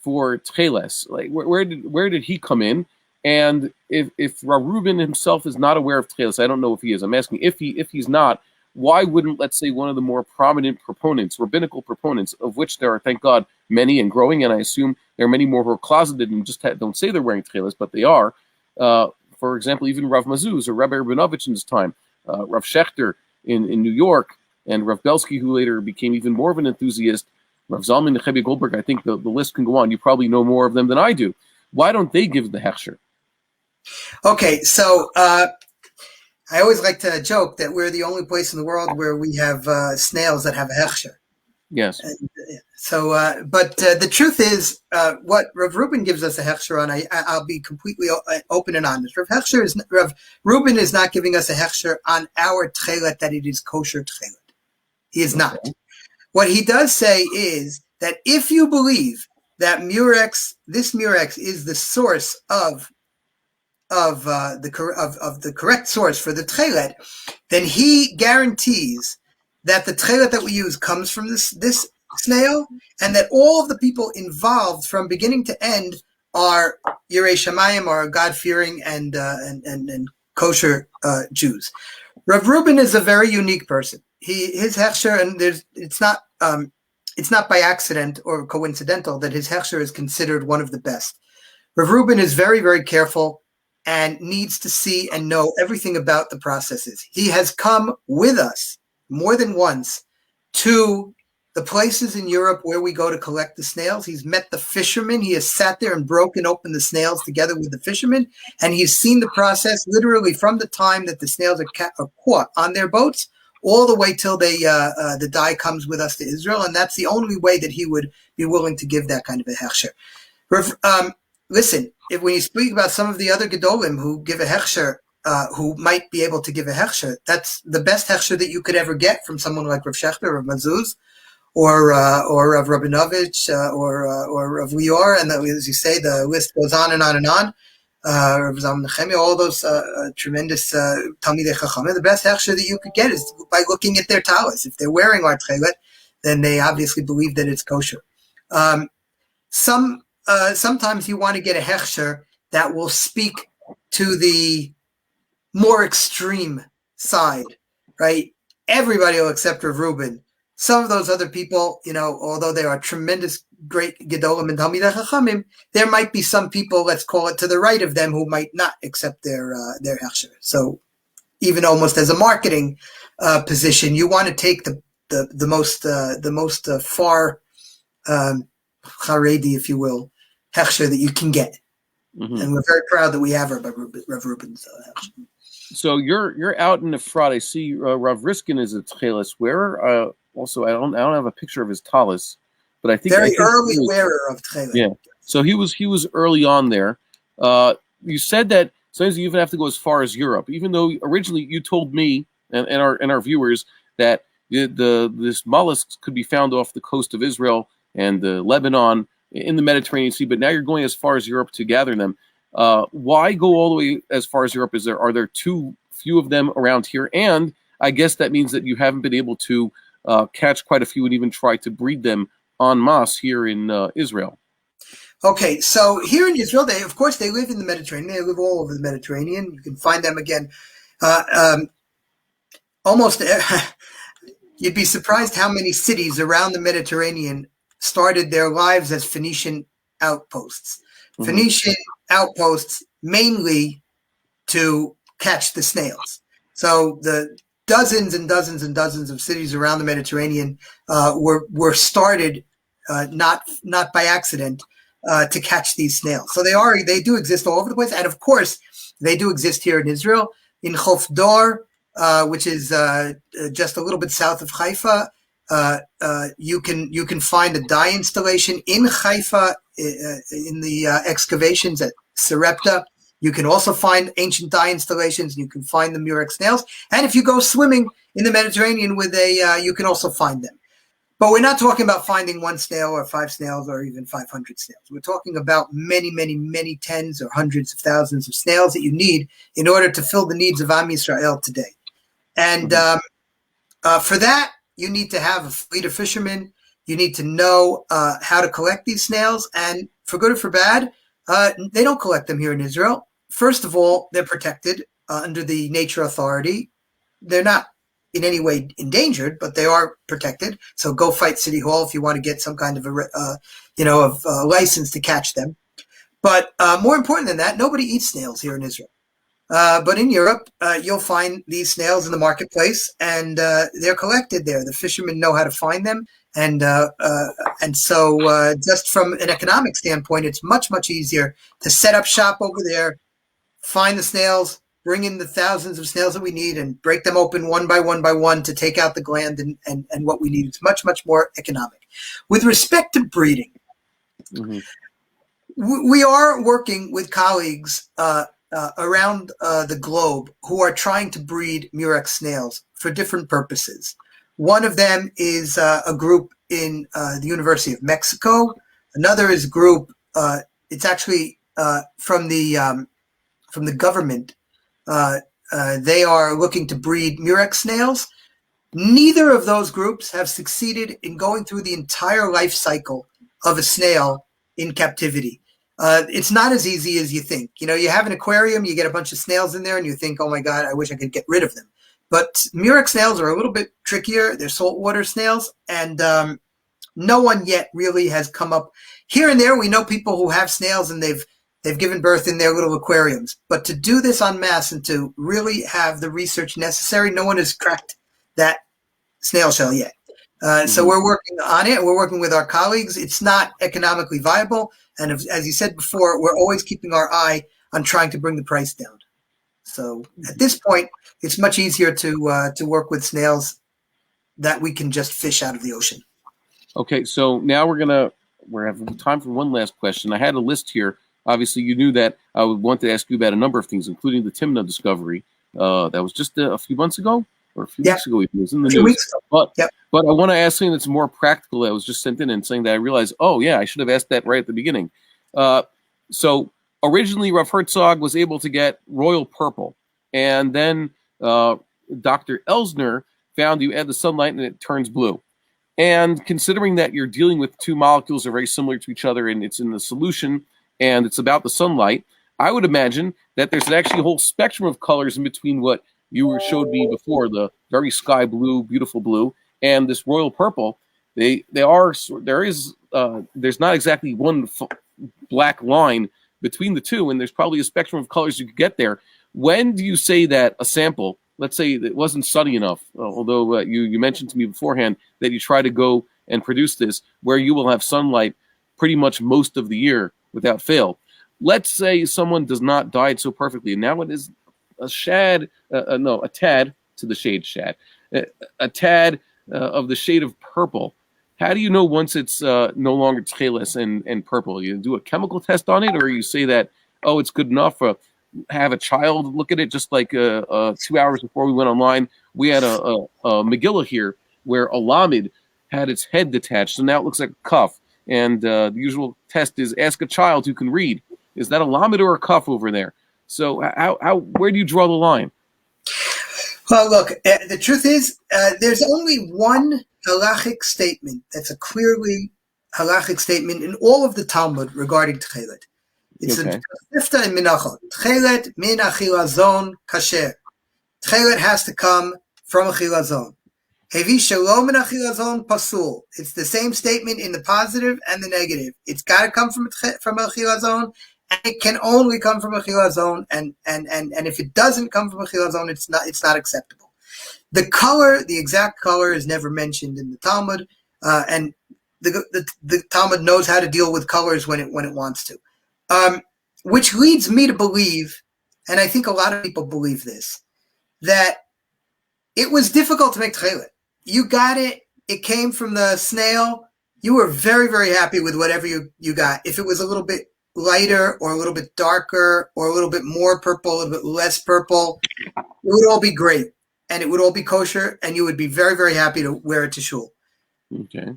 for Tcheles? Like, where did he come in? And if Rav Reuben himself is not aware of Tcheles, I don't know if he is. I'm asking if he's not, why wouldn't, let's say, one of the more prominent proponents, rabbinical proponents, of which there are, thank God, many and growing, and I assume there are many more who are closeted and just don't say they're wearing Tcheles, but they are. For example, even Rav Mazuz or Rabbi Rabinovich in his time, Rav Schechter in New York, and Rav Belsky, who later became even more of an enthusiast, Rav Zalman, Nechebia Goldberg, I think the list can go on. You probably know more of them than I do. Why don't they give the hechsher? Okay, so I always like to joke that we're the only place in the world where we have snails that have a hechsher. Yes. And, but the truth is, what Rav Reuben gives us a hechsher on, I'll be completely open and honest. Rav Reuben is not giving us a hechsher on our tchelet that it is kosher tchelet. He is not. What he does say is that if you believe that this murex is the source of the correct source for the tchelet, then he guarantees that the tchelet that we use comes from this snail, and that all of the people involved from beginning to end are Yirei Shamayim, are God-fearing and kosher Jews. Rav Reuben is a very unique person. His hechsher, and it's not by accident or coincidental that his hechsher is considered one of the best. Rav Reuben is very, very careful and needs to see and know everything about the processes. He has come with us more than once to the places in Europe where we go to collect the snails. He's met the fishermen. He has sat there and broken open the snails together with the fishermen, and he's seen the process literally from the time that the snails are caught on their boats all the way till the dye comes with us to Israel, and that's the only way that he would be willing to give that kind of a hechsher. Listen, when you speak about some of the other Gedolim who give a hechsher, who might be able to give a hechsher, that's the best hechsher that you could ever get from someone like Rav Schechter, Rav Mazuz, or Rav Rabinovich, or Rav Lior, and as you say, the list goes on and on and on. Rav Zalman Nechemia, all those tremendous Talmidei Chachamim. The best hechsher that you could get is by looking at their talis. If they're wearing our tchelet, then they obviously believe that it's kosher. Sometimes you want to get a hechsher that will speak to the more extreme side, right? Everybody will accept Rav Reuben. Some of those other people, although they are tremendous, great Gedolim and Talmidei Chachamim, there might be some people, let's call it to the right of them, who might not accept their hechsher. So even almost as a marketing position, you want to take the most far Haredi, if you will, hechsher that you can get. Mm-hmm. And we're very proud that we have Rav Reuben's hechsher. So you're out in the Efrat. I see Rav Riskin is a Tcheles wearer. Also, I don't have a picture of his talis, but I think very early wearer of Tchelet. Yeah. So he was early on there. You said that sometimes you even have to go as far as Europe, even though originally you told me and our viewers that this mollusks could be found off the coast of Israel and Lebanon in the Mediterranean Sea, but now you're going as far as Europe to gather them. Why go all the way as far as Europe? Are there too few of them around here? And I guess that means that you haven't been able to catch quite a few and even try to breed them en masse here in Israel. Okay, so here in Israel, they live in the Mediterranean. They live all over the Mediterranean. You can find them again. Almost, you'd be surprised how many cities around the Mediterranean started their lives as Phoenician outposts. Mm-hmm. Phoenician outposts mainly to catch the snails. So the dozens and dozens and dozens of cities around the Mediterranean were started not by accident to catch these snails. So they do exist all over the place, and of course they do exist here in Israel in Chof Dor, which is just a little bit south of Haifa. You can find a dye installation in Haifa in the excavations at Sarepta. You can also find ancient dye installations, and you can find the murex snails. And if you go swimming in the Mediterranean with you can also find them. But we're not talking about finding one snail or 5 snails or even 500 snails. We're talking about many, many, many tens or hundreds of thousands of snails that you need in order to fill the needs of Am Yisrael today. And for that, you need to have a fleet of fishermen. You need to know how to collect these snails. And for good or for bad, they don't collect them here in Israel. First of all, they're protected under the Nature Authority. They're not in any way endangered, but they are protected. So go fight City Hall if you want to get some kind of a license to catch them. But more important than that, nobody eats snails here in Israel. But in Europe, you'll find these snails in the marketplace, and they're collected there. The fishermen know how to find them, and so just from an economic standpoint, it's much, much easier to set up shop over there, find the snails, bring in the thousands of snails that we need, and break them open one by one to take out the gland and what we need. It's much, much more economic. With respect to breeding, we are working with colleagues around the globe who are trying to breed murex snails for different purposes. One of them is a group in the University of Mexico. Another is a group, it's actually from the government. They are looking to breed murex snails. Neither of those groups have succeeded in going through the entire life cycle of a snail in captivity. It's not as easy as you think. You know, you have an aquarium, you get a bunch of snails in there, and you think, oh my God, I wish I could get rid of them. But murex snails are a little bit trickier. They're saltwater snails, and no one yet really has come up. Here and there, we know people who have snails, and they've given birth in their little aquariums. But to do this en masse and to really have the research necessary, no one has cracked that snail shell yet. So we're working on it. We're working with our colleagues. It's not economically viable. And as you said before, we're always keeping our eye on trying to bring the price down. So at this point, it's much easier to work with snails that we can just fish out of the ocean. Okay, so now we're having time for one last question. I had a list here. Obviously, you knew that I would want to ask you about a number of things, including the Timna discovery. That was just a few months ago, or a few weeks ago. It was in the news. But I want to ask something that's more practical that was just sent in and saying that I realized, oh, yeah, I should have asked that right at the beginning. So originally, Rav Herzog was able to get royal purple. And then Dr. Elsner found you add the sunlight and it turns blue. And considering that you're dealing with two molecules that are very similar to each other and it's in the solution and it's about the sunlight, I would imagine that there's actually a whole spectrum of colors in between what you showed me before, the very sky blue, beautiful blue, and this royal purple. There's not exactly one black line between the two, and there's probably a spectrum of colors you could get there. When do you say that a sample, let's say it wasn't sunny enough, although you mentioned to me beforehand that you try to go and produce this where you will have sunlight pretty much most of the year without fail. Let's say someone does not dye it so perfectly, and now it is a tad to the shade shad, a tad of the shade of purple. How do you know once it's no longer Tekhelet and purple? You do a chemical test on it, or you say that, oh, it's good enough for have a child look at it, just like 2 hours before we went online. We had a Megillah here where a lamed had its head detached, so now it looks like a cuff. And the usual test is ask a child who can read. Is that a lamed or a cuff over there? So where do you draw the line? Well, look, the truth is there's only one halachic statement that's a clearly halachic statement in all of the Talmud regarding Tekhelet. It's a Sifta in Menachot. Tekhelet min achilazon kasher. Tekhelet has to come from achilazon. Hevi shalom min achilazon pasul. It's the same statement in the positive and the negative. It's got to come from achilazon, and it can only come from achilazon. And if it doesn't come from achilazon, it's not acceptable. The color, the exact color, is never mentioned in the Talmud, and the Talmud knows how to deal with colors when it wants to. Which leads me to believe, and I think a lot of people believe this, that it was difficult to make Tekhelet. You got it. It came from the snail. You were very, very happy with whatever you got. If it was a little bit lighter or a little bit darker or a little bit more purple, a little bit less purple. It would all be great, and it would all be kosher, and you would be very, very happy to wear it to shul. Okay.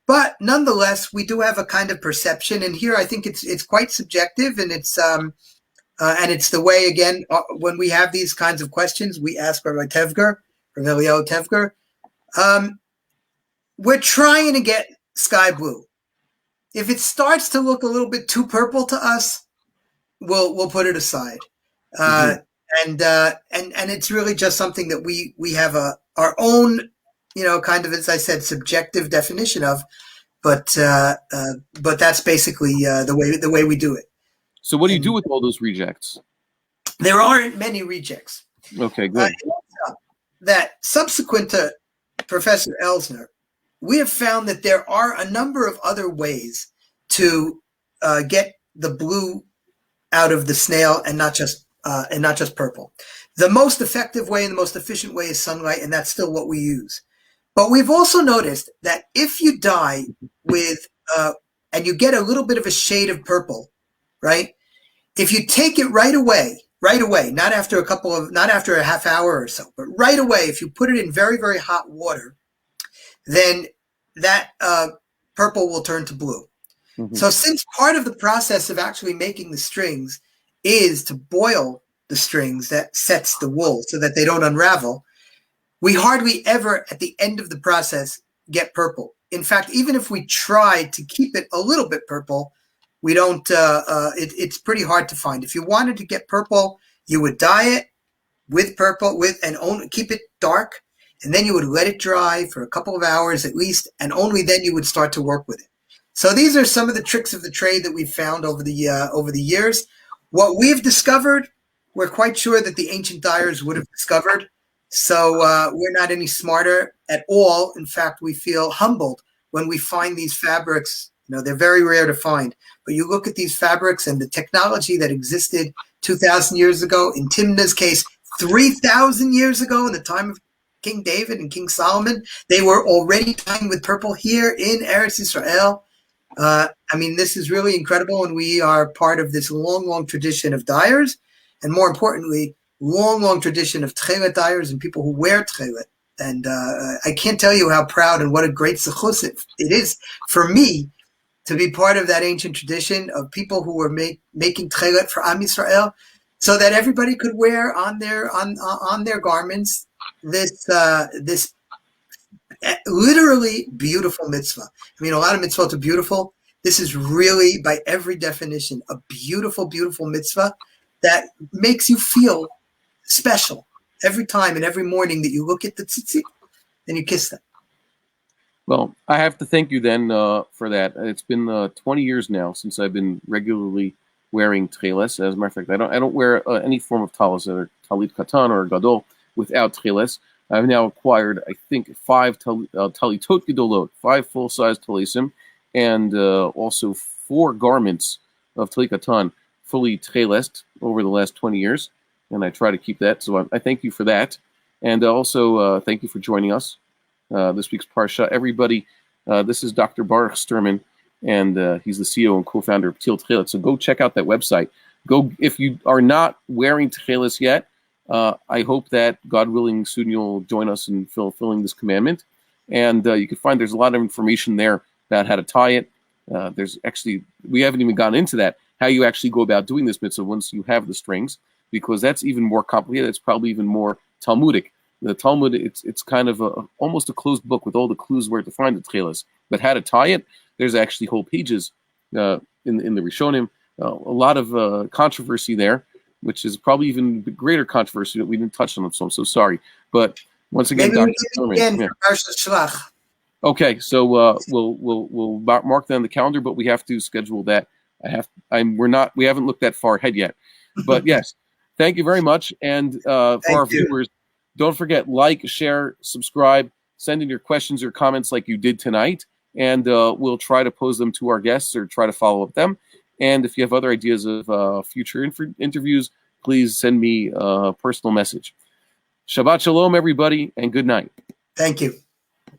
But nonetheless, we do have a kind of perception, and here I think it's quite subjective, and it's the way, again, when we have these kinds of questions, we ask Rabbi Eliyahu Tevger. We're trying to get sky blue. If it starts to look a little bit too purple to us, we'll put it aside. And it's really just something that we have our own, kind of, as I said, subjective definition of, but that's basically the way we do it. So what do you do with all those rejects? There aren't many rejects. Okay, good. That subsequent to Professor Elsner, we have found that there are a number of other ways to get the blue out of the snail, and not just purple. The most effective way and the most efficient way is sunlight, and that's still what we use. But we've also noticed that if you dye with and you get a little bit of a shade of purple, right? If you take it right away, not after a half hour or so, but right away, if you put it in very, very hot water, then that purple will turn to blue. Mm-hmm. So since part of the process of actually making the strings is to boil the strings that sets the wool so that they don't unravel, we hardly ever at the end of the process get purple. In fact, even if we try to keep it a little bit purple, we don't, it's pretty hard to find. If you wanted to get purple, you would dye it with purple and only keep it dark, and then you would let it dry for a couple of hours at least, and only then you would start to work with it. So these are some of the tricks of the trade that we've found over the years. What we've discovered, we're quite sure that the ancient dyers would have discovered. So we're not any smarter at all. In fact, we feel humbled when we find these fabrics. They're very rare to find. But you look at these fabrics and the technology that existed 2,000 years ago, in Timna's case, 3,000 years ago, in the time of King David and King Solomon, they were already dyeing with purple here in Eretz Israel. This is really incredible, and we are part of this long, long tradition of dyers, and more importantly, long tradition of Tekhelet dyers and people who wear Tekhelet. And I can't tell you how proud and what a great zechus it is for me to be part of that ancient tradition of people who were making Tekhelet for Am Yisrael, so that everybody could wear on their garments this literally beautiful mitzvah. A lot of mitzvot are beautiful. This is really, by every definition, a beautiful, beautiful mitzvah that makes you feel special every time and every morning that you look at the tzitzit and you kiss them. Well, I have to thank you then for that. It's been 20 years now since I've been regularly wearing tcheles. As a matter of fact, I don't wear any form of talis, or talit katan or gadol, without tcheles. I've now acquired, I think, 5 talitot gedolot, 5 full-size talisim, and also 4 garments of talit katan, fully tcheles over the last 20 years, and I try to keep that. So I thank you for that, and also thank you for joining us. This week's Parsha. Everybody, this is Dr. Baruch Sterman, and he's the CEO and co-founder of Ptil Tekhelet. So go check out that website. Go, if you are not wearing Tekhelet yet, I hope that, God willing, soon you'll join us in fulfilling this commandment. And you can find there's a lot of information there about how to tie it. There's actually, we haven't even gotten into that, how you actually go about doing this mitzvah once you have the strings, because that's even more complicated. It's probably even more Talmudic. The Talmud, it's kind of almost a closed book with all the clues where to find the tcheles. But how to tie it, there's actually whole pages in the Rishonim. A lot of controversy there, which is probably even greater controversy that we didn't touch on. So I'm so sorry. But once again, Maybe Dr. Sterman, Parsha Shlach. Okay, so we'll mark that on the calendar, but we have to schedule that. We haven't looked that far ahead yet. But yes, thank you very much. And for our viewers, don't forget, like, share, subscribe, send in your questions or comments like you did tonight, and we'll try to pose them to our guests or try to follow up them. And if you have other ideas of future interviews, please send me a personal message. Shabbat shalom, everybody, and good night. Thank you.